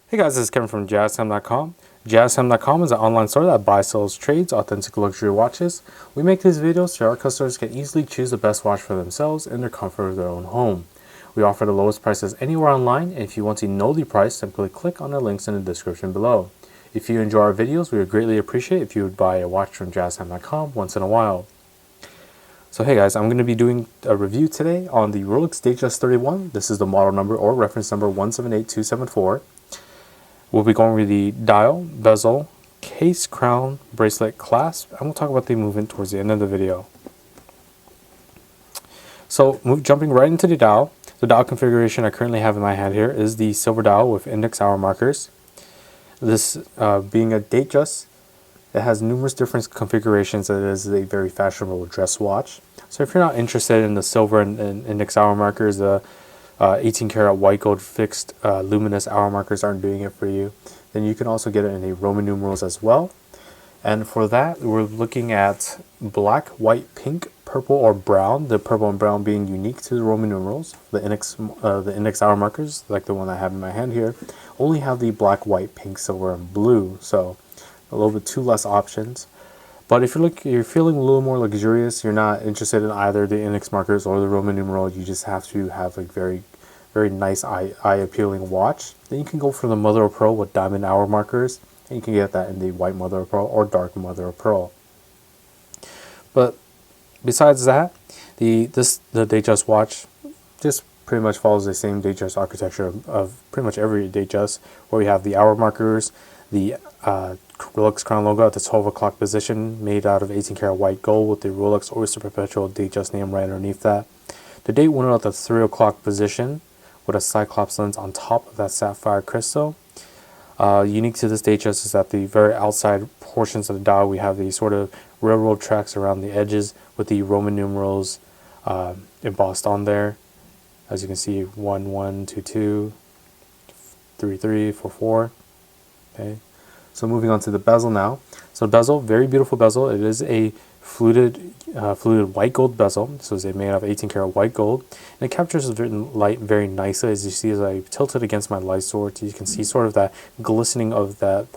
Hey guys, this is Kevin from JazTime.com. JazTime.com is an online store that buys, sells, trades authentic luxury watches. We make these videos so our customers can easily choose the best watch for themselves in their comfort of their own home. We offer the lowest prices anywhere online, and if you want to know the price, simply click on the links in the description below. If you enjoy our videos, we would greatly appreciate if you would buy a watch from JazTime.com once in a while. So hey guys, I'm going to be doing a review today on the Rolex Datejust 31. This is the model number or reference number 178274. We'll be going over the dial, bezel, case, crown, bracelet, clasp, and we'll talk about the movement towards the end of the video. So jumping right into the dial configuration I currently have in my hand here is the silver dial with index hour markers. This being a Datejust, it has numerous different configurations. It is a very fashionable dress watch. So if you're not interested in the silver and index hour markers, the 18 karat white gold fixed luminous hour markers aren't doing it for you, then you can also get it in the Roman numerals as well. And for that, we're looking at black, white, pink, purple, or brown. The purple and brown being unique to the Roman numerals. The index hour markers, like the one I have in my hand here, only have the black, white, pink, silver, and blue. So a little bit two less options. But if you're feeling a little more luxurious, you're not interested in either the index markers or the Roman numeral, you just have to have a very nice eye appealing watch, then you can go for the mother of pearl with diamond hour markers, and you can get that in the white mother of pearl or dark mother of pearl. But besides that, the Datejust watch just pretty much follows the same Datejust architecture of pretty much every Datejust, where we have the hour markers, the Rolex crown logo at the 12 o'clock position, made out of 18 karat white gold with the Rolex Oyster Perpetual Datejust name right underneath that. The date window at the 3 o'clock position with a cyclops lens on top of that sapphire crystal. Unique to this Datejust is that the very outside portions of the dial, we have these sort of railroad tracks around the edges with the Roman numerals embossed on there. As you can see, 1 1 2 2 3 3 4 4. Okay. So moving on to the bezel now. So bezel, very beautiful bezel. It is a fluted white gold bezel. So it's made of 18 karat white gold, and it captures the light very nicely. As you see, as I tilt it against my light source, you can see sort of that glistening of the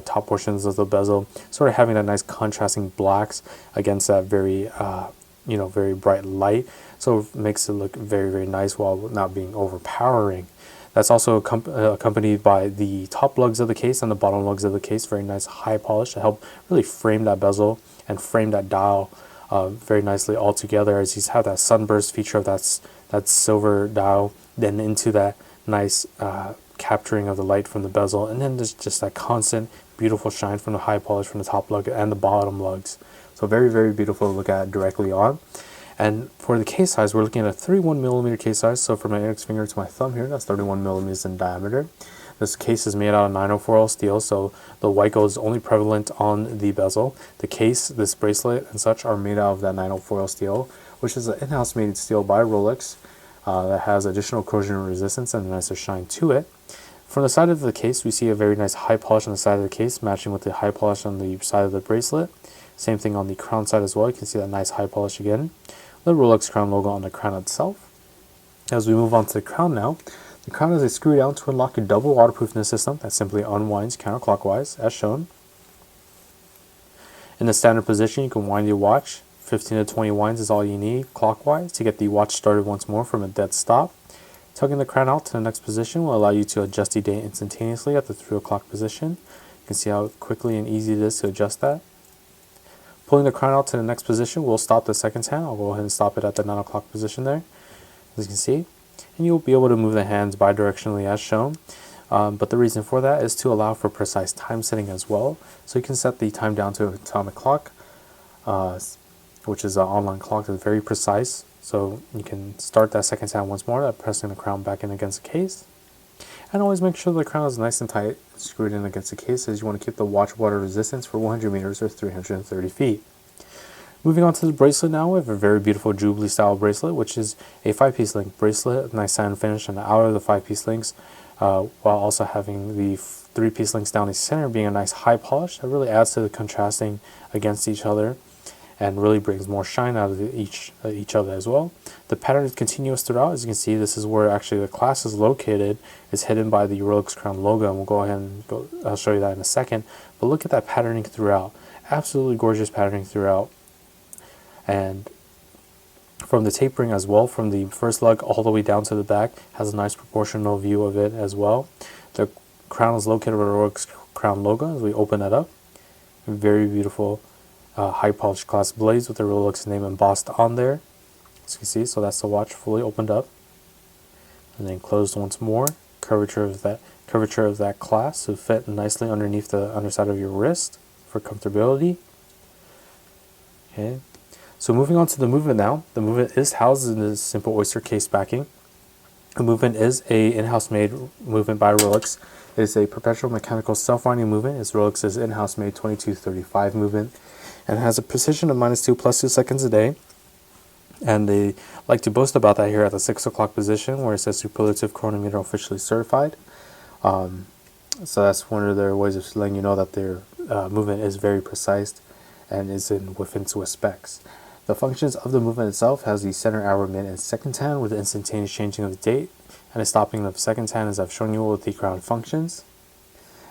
top portions of the bezel, sort of having that nice contrasting blacks against that very very bright light. So it makes it look very nice while not being overpowering. That's also accompanied by the top lugs of the case and the bottom lugs of the case, very nice high polish to help really frame that bezel and frame that dial very nicely all together, as you have that sunburst feature of that silver dial, then into that nice capturing of the light from the bezel, and then there's just that constant beautiful shine from the high polish from the top lug and the bottom lugs. So very beautiful to look at directly on. And for the case size, we're looking at a 31mm case size. So from my index finger to my thumb here, that's 31mm in diameter. This case is made out of 904L steel, so the white gold is only prevalent on the bezel. The case, this bracelet, and such are made out of that 904L steel, which is an in-house made steel by Rolex that has additional corrosion resistance and a nicer shine to it. From the side of the case, we see a very nice high polish on the side of the case, matching with the high polish on the side of the bracelet. Same thing on the crown side as well. You can see that nice high polish again. The Rolex crown logo on the crown itself. As we move on to the crown now, the crown is a screw down to unlock your double waterproofness system that simply unwinds counterclockwise as shown. In the standard position, you can wind your watch. 15 to 20 winds is all you need clockwise to get the watch started once more from a dead stop. Tugging the crown out to the next position will allow you to adjust the date instantaneously at the 3 o'clock position. You can see how quickly and easy it is to adjust that. Pulling the crown out to the next position will stop the seconds hand. I'll go ahead and stop it at the 9 o'clock position there, as you can see. And you'll be able to move the hands bidirectionally as shown. But the reason for that is to allow for precise time setting as well. So you can set the time down to an atomic clock, which is an online clock that's very precise. So you can start that seconds hand once more by pressing the crown back in against the case. And always make sure the crown is nice and tight, screwed in against the case, as you want to keep the watch water resistance for 100 meters or 330 feet. Moving on to the bracelet now, we have a very beautiful Jubilee style bracelet, which is a 5-piece link bracelet, nice satin finish on the outer of the 5-piece links, while also having the 3-piece links down the center being a nice high polish that really adds to the contrasting against each other. and really brings more shine out of each other as well. The pattern is continuous throughout. As you can see, this is where actually the clasp is located. It's hidden by the Rolex crown logo, and we'll go ahead and I'll show you that in a second. But look at that patterning throughout. Absolutely gorgeous patterning throughout. And from the tapering as well, from the first lug all the way down to the back, has a nice proportional view of it as well. The crown is located with the Rolex crown logo as we open that up. Very beautiful high polished clasp blades with the Rolex name embossed on there, as you can see. So that's the watch fully opened up and then closed once more. Curvature of that clasp to fit nicely underneath the underside of your wrist for comfortability. Okay, so moving on to the movement now. The movement is housed in the simple oyster case backing. The movement is a in-house made movement by Rolex. It is a perpetual mechanical self-winding movement. It's Rolex's in-house made 2235 movement, and has a precision of -2 + 2 seconds a day. And they like to boast about that here at the 6 o'clock position, where it says superlative chronometer officially certified. So that's one of their ways of letting you know that their movement is very precise and is within Swiss specs. The functions of the movement itself has the center hour, minute, and second hand with the instantaneous changing of the date, and the stopping of second hand, as I've shown you with the crown functions.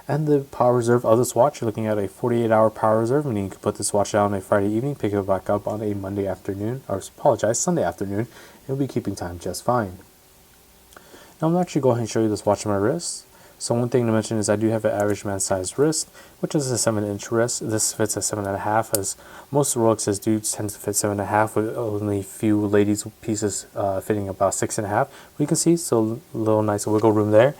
And the power reserve of this watch, you're looking at a 48-hour power reserve, meaning you can put this watch down on a Friday evening, pick it back up on a Monday afternoon, or Sunday afternoon. It'll be keeping time just fine. Now I'm actually going to show you this watch on my wrist. So one thing to mention is I do have an average man sized wrist, which is a 7-inch wrist. This fits at 7.5, as most Rolexes do tend to fit 7.5, with only a few ladies pieces fitting about 6.5. We can see, so a little nice wiggle room there.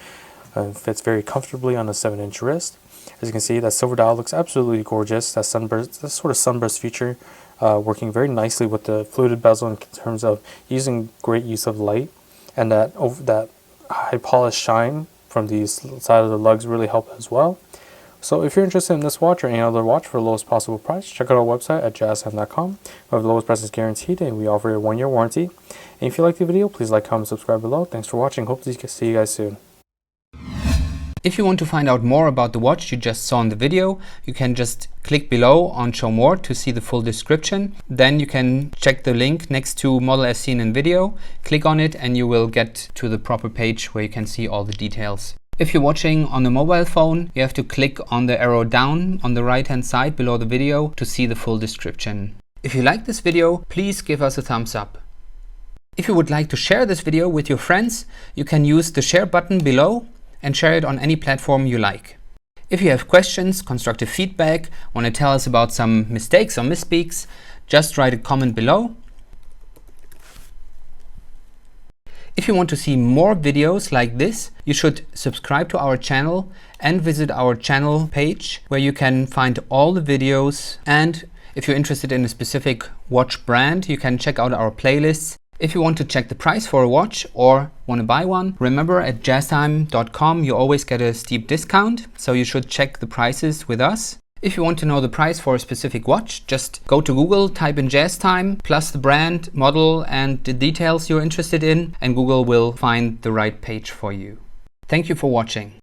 Fits very comfortably on a 7-inch wrist. As you can see, that silver dial looks absolutely gorgeous. That sunburst, that sort of sunburst feature, working very nicely with the fluted bezel in terms of using great use of light, and that high polished shine from the side of the lugs really help as well. So if you're interested in this watch or any other watch for the lowest possible price, check out our website at JazTime.com. We have the lowest price is guaranteed, and we offer a 1-year warranty. And if you like the video, please like, comment, subscribe below. Thanks for watching. Hope to see you guys soon. If you want to find out more about the watch you just saw in the video, you can just click below on Show More to see the full description. Then you can check the link next to model as seen in video, click on it, and you will get to the proper page where you can see all the details. If you're watching on a mobile phone, you have to click on the arrow down on the right hand side below the video to see the full description. If you like this video, please give us a thumbs up. If you would like to share this video with your friends, you can use the share button below and share it on any platform you like. If you have questions, constructive feedback, want to tell us about some mistakes or misspeaks, just write a comment below. If you want to see more videos like this, you should subscribe to our channel and visit our channel page, where you can find all the videos. And if you're interested in a specific watch brand, you can check out our playlists. If you want to check the price for a watch or want to buy one, remember at JazTime.com you always get a steep discount, so you should check the prices with us. If you want to know the price for a specific watch, just go to Google, type in JazTime, plus the brand, model, and the details you're interested in, and Google will find the right page for you. Thank you for watching.